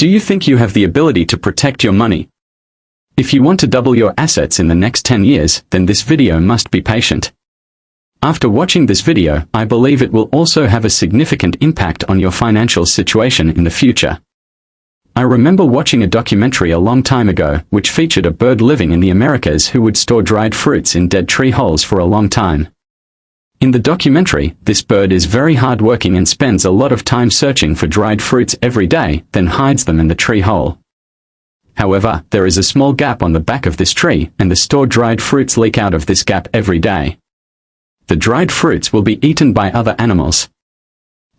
Do you think you have the ability to protect your money? If you want to double your assets in the next 10 years, then this video must be patient. After watching this video, I believe it will also have a significant impact on your financial situation in the future. I remember watching a documentary a long time ago, which featured a bird living in the Americas who would store dried fruits in dead tree holes for a long time. In the documentary, this bird is very hardworking and spends a lot of time searching for dried fruits every day, then hides them in the tree hole. However, there is a small gap on the back of this tree, and the stored dried fruits leak out of this gap every day. The dried fruits will be eaten by other animals.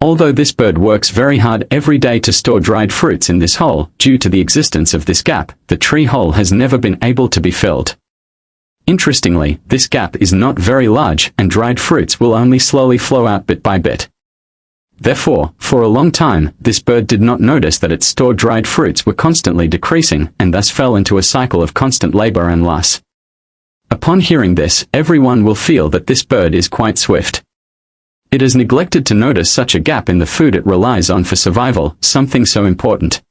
Although this bird works very hard every day to store dried fruits in this hole, due to the existence of this gap, the tree hole has never been able to be filled. Interestingly, this gap is not very large, and dried fruits will only slowly flow out bit by bit. Therefore, for a long time, this bird did not notice that its stored dried fruits were constantly decreasing, and thus fell into a cycle of constant labor and loss. Upon hearing this, everyone will feel that this bird is quite swift. It has neglected to notice such a gap in the food it relies on for survival, something so important.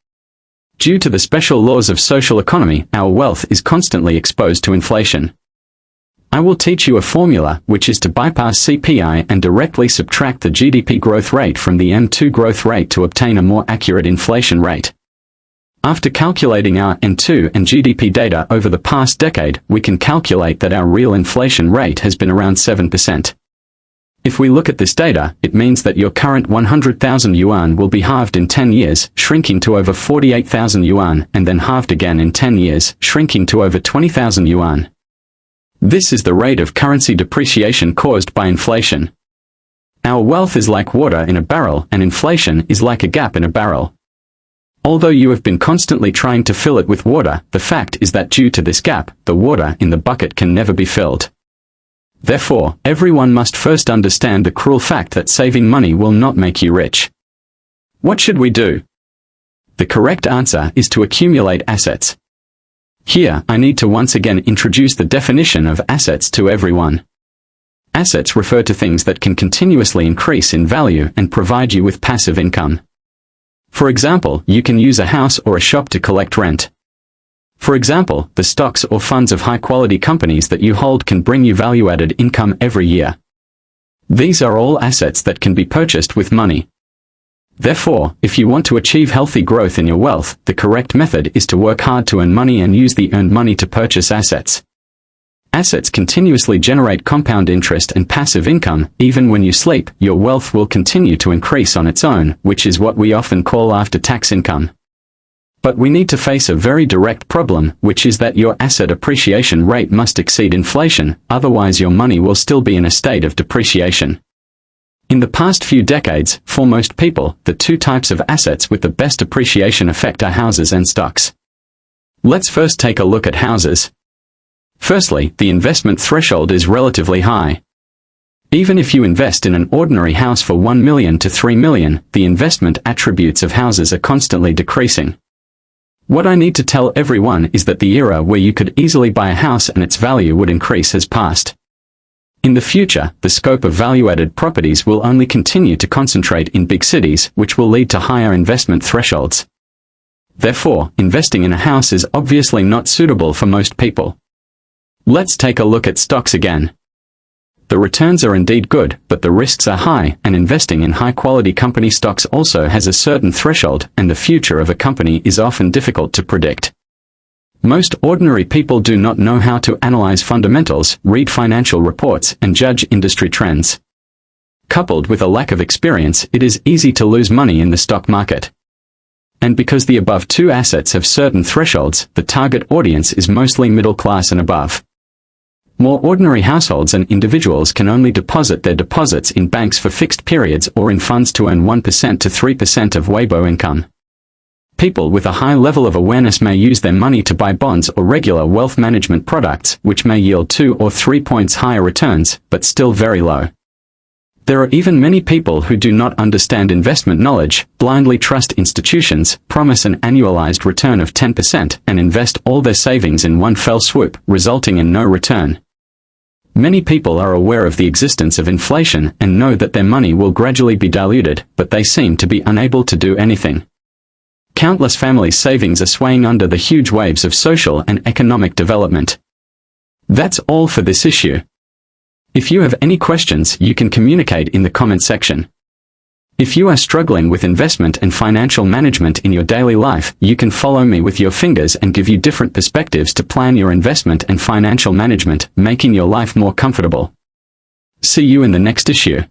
Due to the special laws of social economy, our wealth is constantly exposed to inflation. I will teach you a formula, which is to bypass CPI and directly subtract the GDP growth rate from the M2 growth rate to obtain a more accurate inflation rate. After calculating our M2 and GDP data over the past decade, we can calculate that our real inflation rate has been around 7%. If we look at this data, it means that your current 100,000 yuan will be halved in 10 years, shrinking to over 48,000 yuan, and then halved again in 10 years, shrinking to over 20,000 yuan. This is the rate of currency depreciation caused by inflation. Our wealth is like water in a barrel, and inflation is like a gap in a barrel. Although you have been constantly trying to fill it with water, the fact is that due to this gap, the water in the bucket can never be filled. Therefore, everyone must first understand the cruel fact that saving money will not make you rich. What should we do? The correct answer is to accumulate assets. Here, I need to once again introduce the definition of assets to everyone. Assets refer to things that can continuously increase in value and provide you with passive income. For example, you can use a house or a shop to collect rent. For example, the stocks or funds of high-quality companies that you hold can bring you value-added income every year. These are all assets that can be purchased with money. Therefore, if you want to achieve healthy growth in your wealth, the correct method is to work hard to earn money and use the earned money to purchase assets. Assets continuously generate compound interest and passive income. Even when you sleep, your wealth will continue to increase on its own, which is what we often call after-tax income. But we need to face a very direct problem, which is that your asset appreciation rate must exceed inflation, otherwise your money will still be in a state of depreciation. In the past few decades, for most people, the two types of assets with the best appreciation effect are houses and stocks. Let's first take a look at houses. Firstly, the investment threshold is relatively high. Even if you invest in an ordinary house for 1 million to 3 million, the investment attributes of houses are constantly decreasing. What I need to tell everyone is that the era where you could easily buy a house and its value would increase has passed. In the future, the scope of value-added properties will only continue to concentrate in big cities, which will lead to higher investment thresholds. Therefore, investing in a house is obviously not suitable for most people. Let's take a look at stocks again. The returns are indeed good, but the risks are high, and investing in high-quality company stocks also has a certain threshold, and the future of a company is often difficult to predict. Most ordinary people do not know how to analyze fundamentals, read financial reports, and judge industry trends. Coupled with a lack of experience, it is easy to lose money in the stock market. And because the above two assets have certain thresholds, the target audience is mostly middle class and above. More ordinary households and individuals can only deposit their deposits in banks for fixed periods or in funds to earn 1% to 3% of Weibo income. People with a high level of awareness may use their money to buy bonds or regular wealth management products, which may yield 2 or 3 points higher returns, but still very low. There are even many people who do not understand investment knowledge, blindly trust institutions, promise an annualized return of 10%, and invest all their savings in one fell swoop, resulting in no return. Many people are aware of the existence of inflation and know that their money will gradually be diluted, but they seem to be unable to do anything. countless families' savings are swaying under the huge waves of social and economic development. That's all for this issue. If you have any questions, you can communicate in the comment section. If you are struggling with investment and financial management in your daily life, you can follow me with your fingers and give you different perspectives to plan your investment and financial management, making your life more comfortable. See you in the next issue.